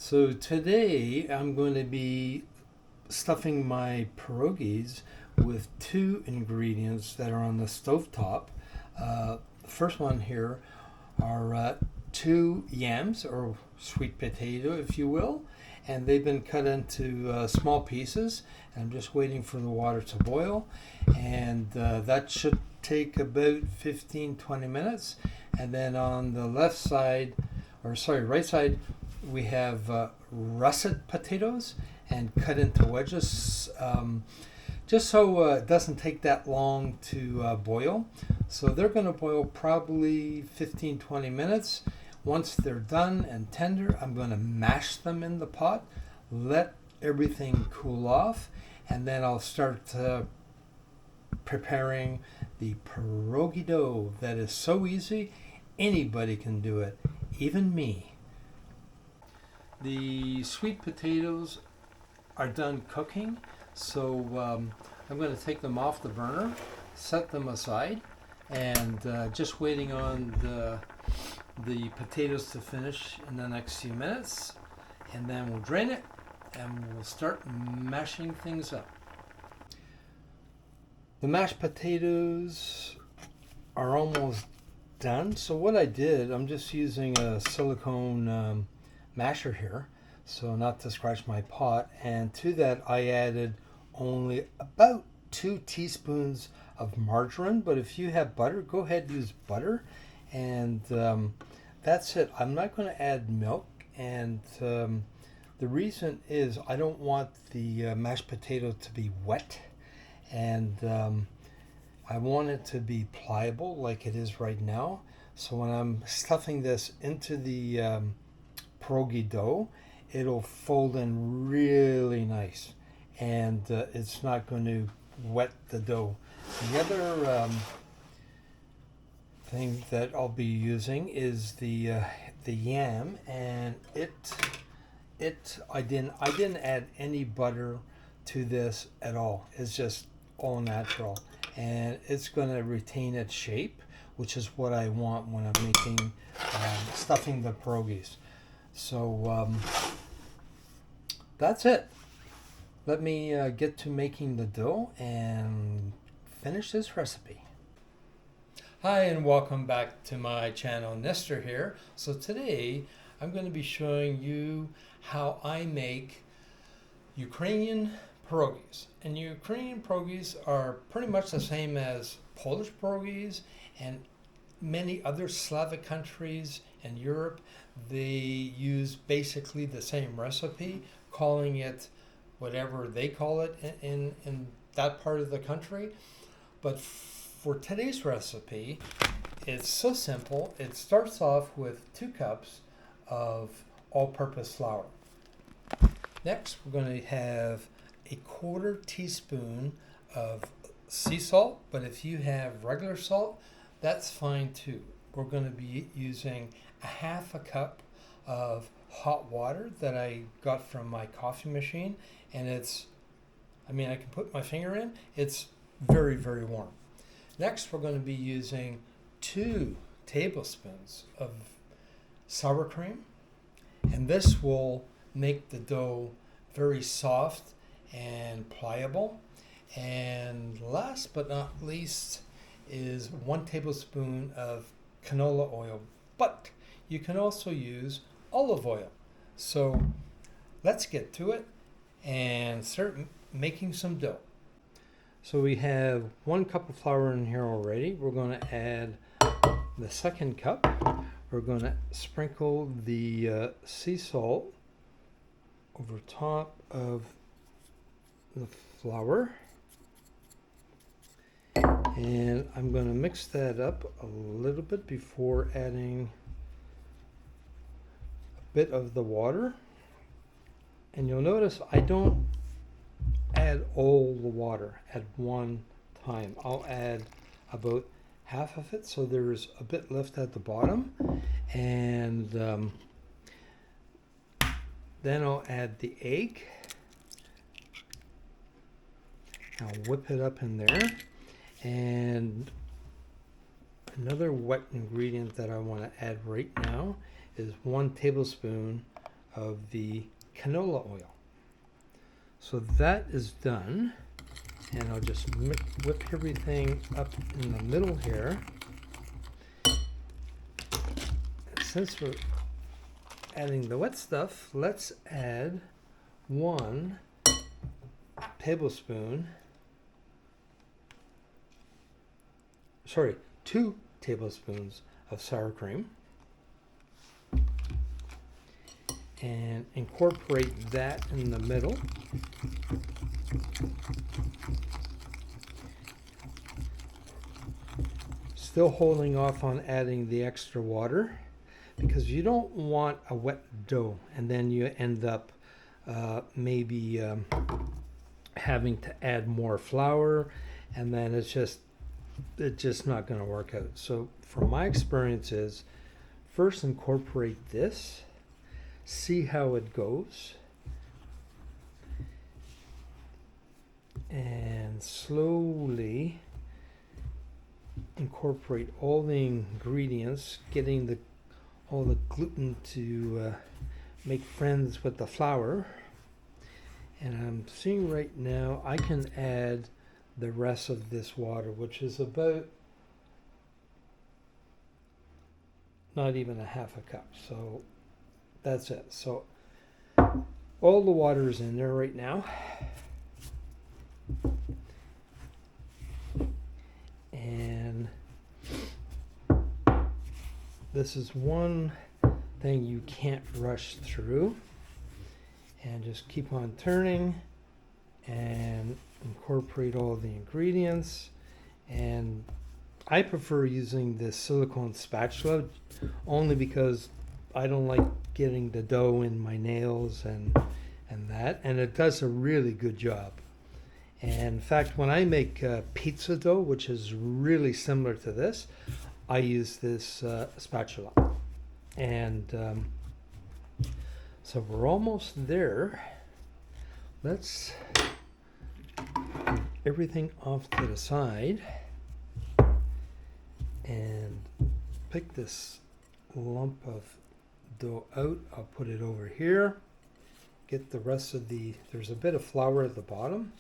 So today I'm going to be stuffing my pierogies with two ingredients that are on the stovetop. The first one here are two yams, or sweet potato, if you will, and they've been cut into small pieces. And I'm just waiting for the water to boil, and that should take about 15-20 minutes. And then on the right side, we have russet potatoes and cut into wedges, just so it doesn't take that long to boil. So they're going to boil probably 15-20 minutes. Once they're done and tender, I'm going to mash them in the pot, let everything cool off, and then I'll start preparing the pierogi dough. That is so easy. Anybody can do it, even me. The sweet potatoes are done cooking, so I'm going to take them off the burner, set them aside, and just waiting on the potatoes to finish in the next few minutes, and then we'll drain it and we'll start mashing things up. The mashed potatoes are almost done, so what I did, I'm just using a silicone masher here, so not to scratch my pot, and to that I added only about 2 teaspoons of margarine, but if you have butter, go ahead and use butter, and that's it. I'm not going to add milk, and the reason is I don't want the mashed potato to be wet, and I want it to be pliable like it is right now. So when I'm stuffing this into the pierogi dough, it'll fold in really nice, and it's not going to wet the dough. The other thing that I'll be using is the yam, and I didn't add any butter to this at all. It's just all natural, and it's going to retain its shape, which is what I want when I'm making stuffing the pierogies. So that's it. Let me get to making the dough and finish this recipe. Hi, and welcome back to my channel. Nestor here. So today I'm going to be showing you how I make Ukrainian pierogies. And Ukrainian pierogies are pretty much the same as Polish pierogies and many other Slavic countries in Europe. They use basically the same recipe, calling it whatever they call it in that part of the country. But for today's recipe, it's so simple. It starts off with 2 cups of all-purpose flour. Next, we're going to have a 1/4 teaspoon of sea salt, but if you have regular salt, that's fine too. We're going to be using a 1/2 cup of hot water that I got from my coffee machine, and I can put my finger in, it's very, very warm. Next, we're going to be using 2 tablespoons of sour cream, and this will make the dough very soft and pliable. And last but not least is 1 tablespoon of canola oil, but you can also use olive oil. So let's get to it and start making some dough. So we have 1 cup of flour in here already. We're going to add the 2nd cup. We're going to sprinkle the sea salt over top of the flour, and I'm going to mix that up a little bit before adding a bit of the water. And you'll notice I don't add all the water at one time. I'll add about half of it, so there's a bit left at the bottom, and then I'll add the egg. I'll whip it up in there, and another wet ingredient that I want to add right now is 1 tablespoon of the canola oil. So that is done, and I'll just whip everything up in the middle here. Since we're adding the wet stuff, let's add 1 tablespoon, 2 tablespoons of sour cream, and incorporate that in the middle. Still holding off on adding the extra water, because you don't want a wet dough and then you end up maybe having to add more flour, and then it's just not going to work out. So from my experiences, first incorporate this, see how it goes, and slowly incorporate all the ingredients, getting all the gluten to make friends with the flour. And I'm seeing right now I can add the rest of this water, which is about not even a half a cup. So that's it. So all the water is in there right now. And this is one thing you can't rush through. And just keep on turning and incorporate all the ingredients. And I prefer using this silicone spatula only because I don't like getting the dough in my nails and that, and it does a really good job. And in fact, when I make pizza dough, which is really similar to this, I use this spatula. And so we're almost there. Let's move everything off to the side and pick this lump of dough out. I'll put it over here. Get the rest of there's a bit of flour at the bottom.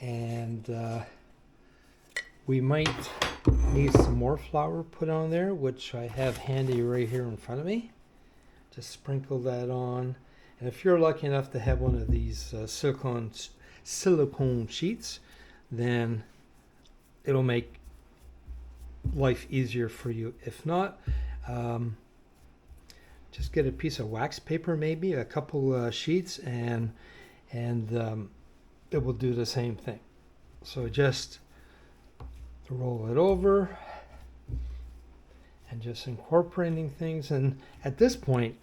And we might need some more flour put on there, which I have handy right here in front of me. Just sprinkle that on. And if you're lucky enough to have one of these silicone sheets, then it'll make life easier for you. If not, just get a piece of wax paper, maybe a couple sheets, and it will do the same thing. So just roll it over and just incorporating things. And at this point,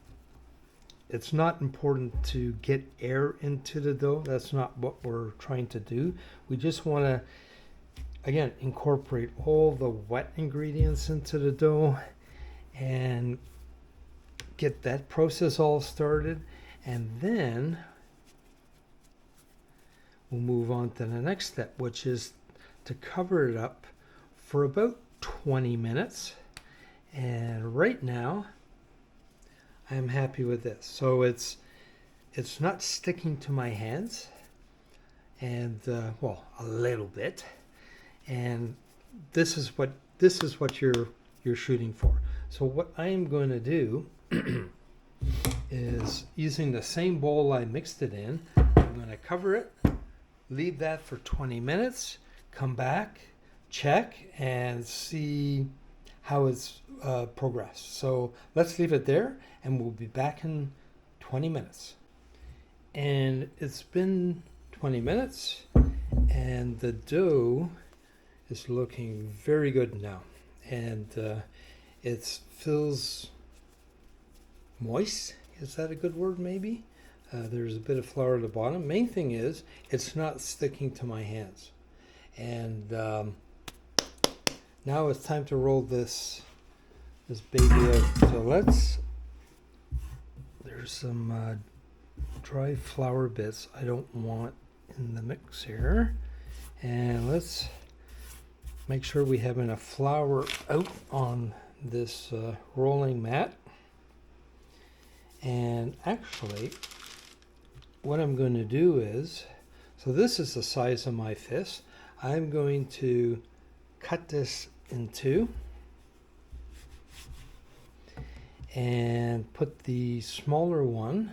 it's not important to get air into the dough. That's not what we're trying to do. We just want to, again, incorporate all the wet ingredients into the dough and get that process all started. And then we'll move on to the next step, which is to cover it up for about 20 minutes. And right now, I'm happy with this. So it's not sticking to my hands, and well, a little bit. And this is what you're shooting for. So what I am going to do is, using the same bowl I mixed it in, I'm going to cover it, leave that for 20 minutes, come back, check, and see how it's progressed. So let's leave it there, and we'll be back in 20 minutes. And it's been 20 minutes, and the dough is looking very good now. And it feels moist. Is that a good word, maybe? There's a bit of flour at the bottom. Main thing is, it's not sticking to my hands. And now it's time to roll this baby out. So there's some dry flour bits I don't want in the mix here. And let's make sure we have enough flour out on this rolling mat. And actually, what I'm going to do is, so this is the size of my fist. I'm going to cut this in two and put the smaller one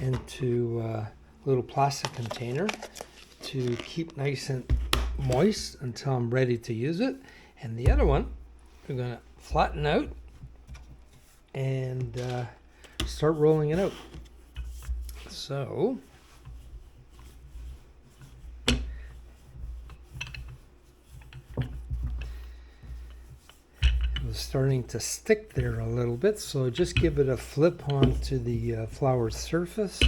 into a little plastic container to keep nice and moist until I'm ready to use it. And the other one, we're going to flatten out and start rolling it out. So it was starting to stick there a little bit, so just give it a flip onto the flour surface,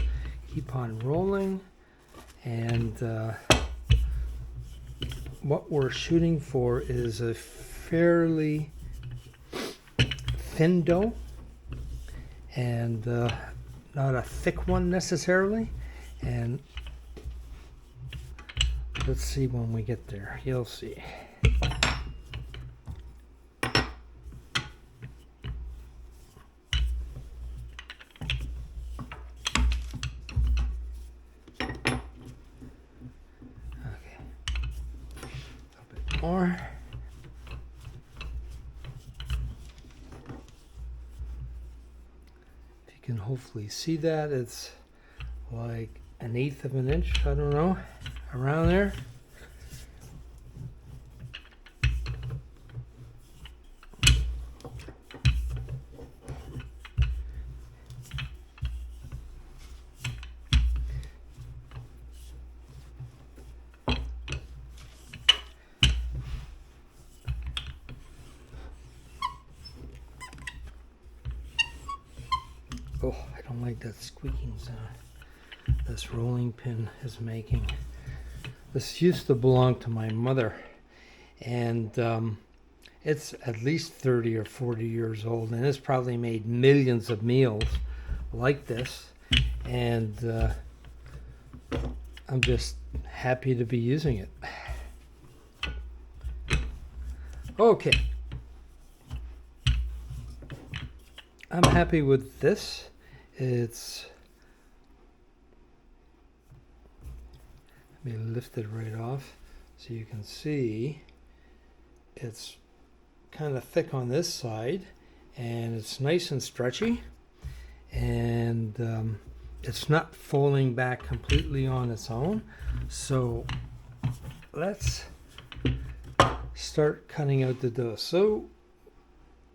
keep on rolling, and what we're shooting for is a fairly thin dough and not a thick one necessarily. And let's see when we get there, you'll see. More. If you can hopefully see that, it's like 1/8 of an inch, I don't know, around there. Oh, I don't like that squeaking sound this rolling pin is making. This used to belong to my mother, and it's at least 30 or 40 years old, and it's probably made millions of meals like this, and I'm just happy to be using it. Okay. I'm happy with this. It's, let me lift it right off so you can see it's kind of thick on this side, and it's nice and stretchy, and it's not falling back completely on its own. So let's start cutting out the dough. So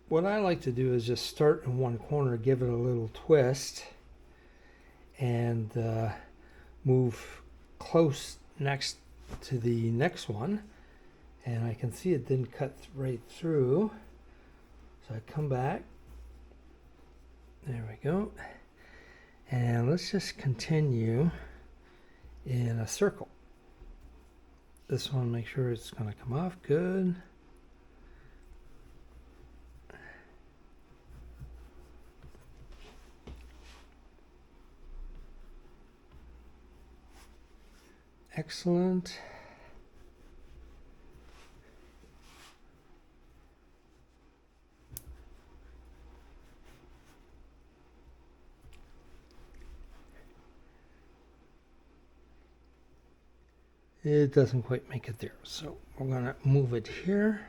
what I like to do is just start in one corner, give it a little twist, and move close next to the next one. And I can see it didn't cut right through. So I come back. There we go. And let's just continue in a circle. This one, make sure it's going to come off good. Excellent. It doesn't quite make it there, so we're going to move it here,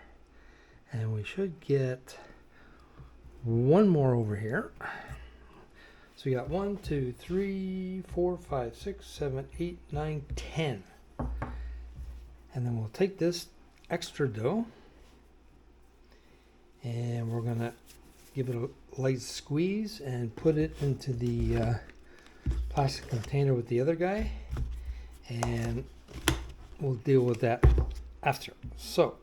and we should get one more over here. So we got 1, 2, 3, 4, 5, 6, 7, 8, 9, 10. And then we'll take this extra dough and we're going to give it a light squeeze and put it into the plastic container with the other guy, and we'll deal with that after. So